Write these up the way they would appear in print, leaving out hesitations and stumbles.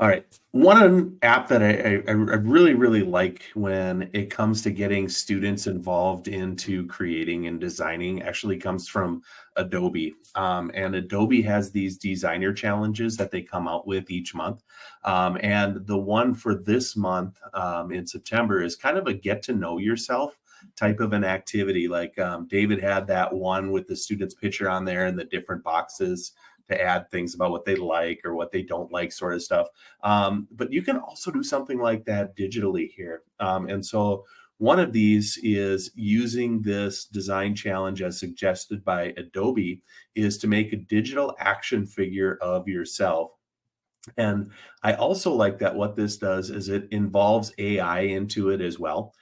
All right. One app that I really, really like when it comes to getting students involved into creating and designing actually comes from Adobe. And Adobe has these designer challenges that they come out with each month. And the one for this month in September is kind of a get to know yourself type of an activity. Like David had that one with the student's picture on there and the different boxes to add things about what they like or what they don't like, sort of stuff. But you can also do something like that digitally here. And so one of these is using this design challenge as suggested by Adobe is to make a digital action figure of yourself. And I also like that what this does is it involves AI into it as well.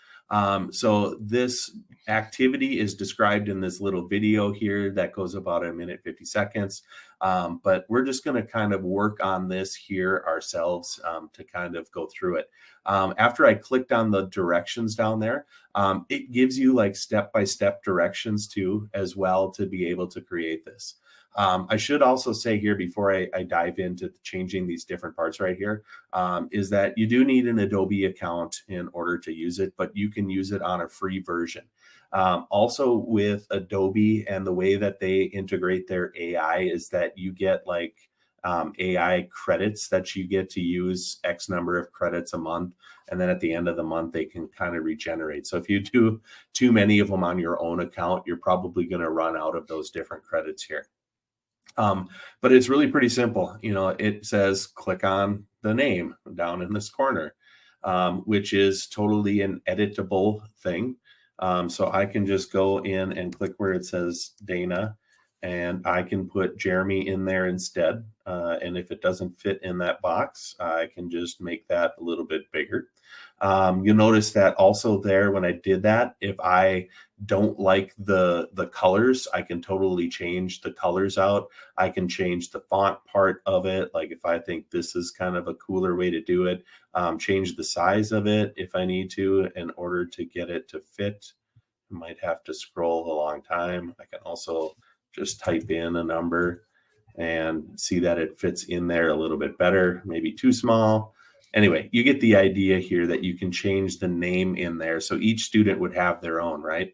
So this activity is described in this little video here that goes about a minute 50 seconds. But we're just going to kind of work on this here ourselves to kind of go through it. After I clicked on the directions down there, it gives you like step-by-step directions too, as well, to be able to create this. I should also say here before I dive into changing these different parts right here, is that you do need an Adobe account in order to use it, but you can use it on a free version. Also with Adobe and the way that they integrate their AI is that you get like AI credits that you get to use X number of credits a month. And then at the end of the month, they can kind of regenerate. So if you do too many of them on your own account, you're probably going to run out of those different credits here. But it's really pretty simple. You know, it says click on the name down in this corner, which is totally an editable thing. So I can just go in and click where it says Dana, and I can put Jeremy in there instead. And if it doesn't fit in that box, I can just make that a little bit bigger. You'll notice that also there when I did that, if I don't like the colors, I can totally change the colors out. I can change the font part of it. Like if I think this is kind of a cooler way to do it, change the size of it if I need to in order to get it to fit. I might have to scroll a long time. I can also just type in a number and see that it fits in there a little bit better, maybe too small. Anyway, you get the idea here that you can change the name in there. So each student would have their own, right?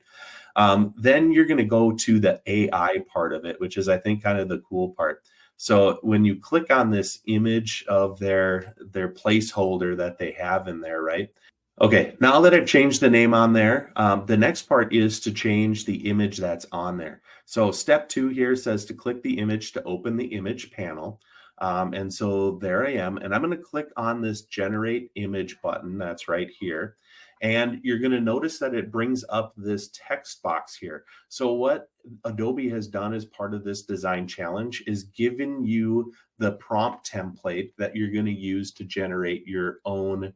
Then you're going to go to the AI part of it, which is, I think, kind of the cool part. So when you click on this image of their placeholder that they have in there, right? Okay, now that I've changed the name on there, the next part is to change the image that's on there. So step 2 here says to click the image to open the image panel. And so there I am, and I'm going to click on this generate image button that's right here. And you're going to notice that it brings up this text box here. So what Adobe has done as part of this design challenge is given you the prompt template that you're going to use to generate your own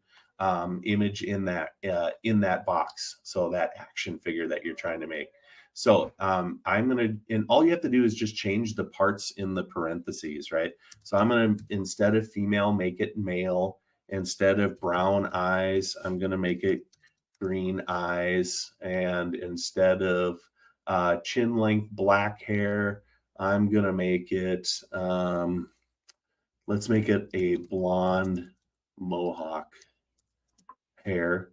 image in that box. So that action figure that you're trying to make. So I'm going to, and all you have to do is just change the parts in the parentheses, right? So I'm going to, instead of female, make it male. Instead of brown eyes, I'm going to make it green eyes. And instead of chin length black hair, I'm going to make it, let's make it a blonde mohawk hair.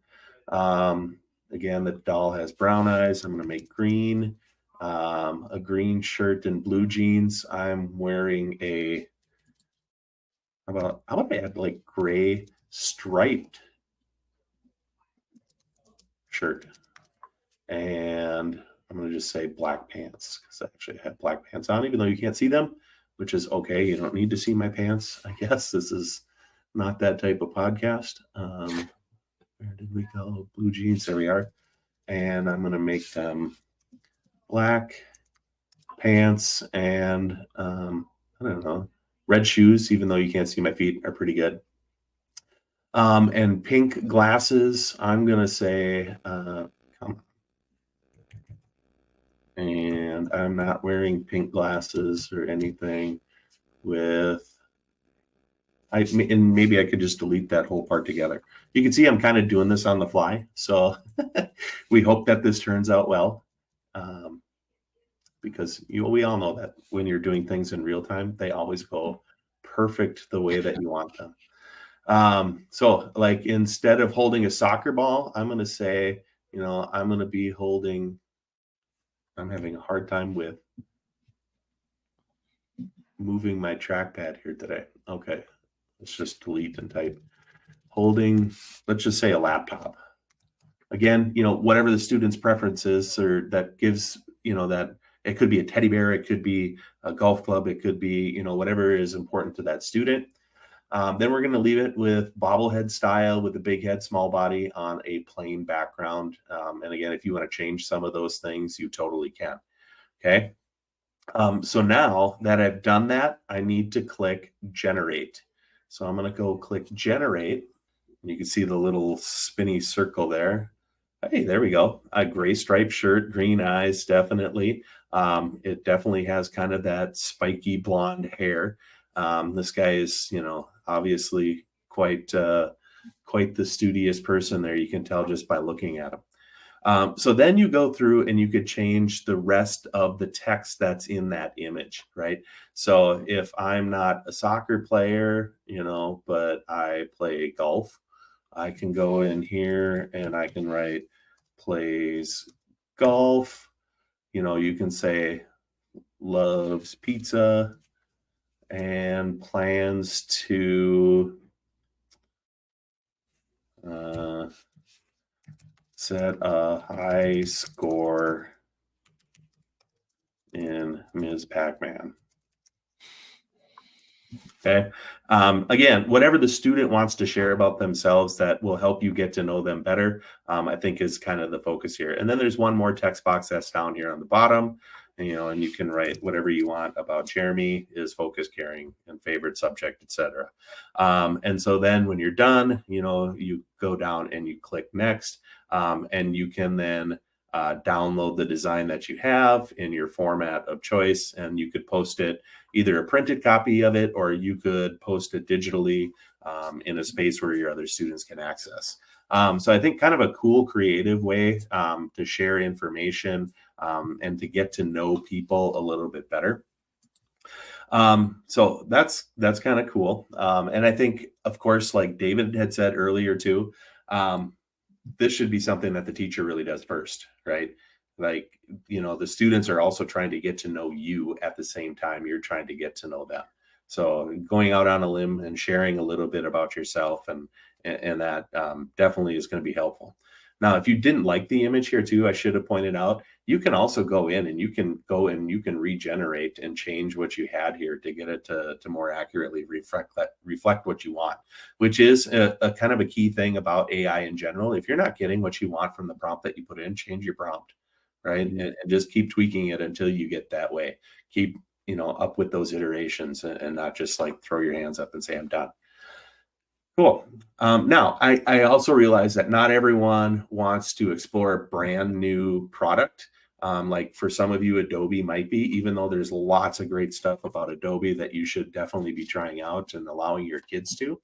Again, the doll has brown eyes. I'm going to make green, a green shirt and blue jeans. I'm wearing a, how about I add like gray striped shirt. And I'm going to just say black pants because I actually have black pants on, even though you can't see them, which is okay. You don't need to see my pants, I guess. This is not that type of podcast. Where did we go? Blue jeans, there we are. And I'm going to make them black pants and, I don't know, red shoes, even though you can't see my feet, are pretty good. And pink glasses, I'm going to say, come on. And I'm not wearing pink glasses or anything with, and maybe I could just delete that whole part together. You can see I'm kind of doing this on the fly. So we hope that this turns out well. Because we all know that when you're doing things in real time, they always go perfect the way that you want them. So like instead of holding a soccer ball, I'm going to say, I'm going to be holding, I'm having a hard time with moving my trackpad here today. Okay. Let's just delete and type holding, let's just say a laptop. Again, whatever the student's preference is, or that gives, that it could be a teddy bear, it could be a golf club, it could be, whatever is important to that student. Then we're going to leave it with bobblehead style with a big head, small body on a plain background. And again, if you want to change some of those things, you totally can. Okay. So now that I've done that, I need to click generate. So I'm going to go click generate. You can see the little spinny circle there. Hey, there we go. A gray striped shirt, green eyes, definitely. It definitely has kind of that spiky blonde hair. This guy is, obviously quite the studious person there. You can tell just by looking at him. So then you go through and you could change the rest of the text that's in that image, right? So if I'm not a soccer player, but I play golf, I can go in here and I can write plays golf. You can say loves pizza and plans to set a high score in Ms. Pac-Man. Okay. Again, whatever the student wants to share about themselves that will help you get to know them better, I think is kind of the focus here. And then there's one more text box that's down here on the bottom, and you can write whatever you want about Jeremy, his focus, caring, and favorite subject, etc. And so then when you're done, you go down and you click next, and you can then download the design that you have in your format of choice, and you could post it, either a printed copy of it, or you could post it digitally in a space where your other students can access. So I think kind of a cool, creative way to share information and to get to know people a little bit better. So that's kind of cool. And I think, of course, like David had said earlier too, this should be something that the teacher really does first, right? Like, the students are also trying to get to know you at the same time you're trying to get to know them. So going out on a limb and sharing a little bit about yourself and that definitely is going to be helpful. Now, if you didn't like the image here too, I should have pointed out, you can also go in and you can regenerate and change what you had here to get it to more accurately reflect what you want, which is a kind of a key thing about AI in general. If you're not getting what you want from the prompt that you put in, change your prompt, right? And just keep tweaking it until you get that way. Keep, up with those iterations and not just like throw your hands up and say, I'm done. Cool. Now, I also realize that not everyone wants to explore a brand new product. Like for some of you, Adobe might be, even though there's lots of great stuff about Adobe that you should definitely be trying out and allowing your kids to.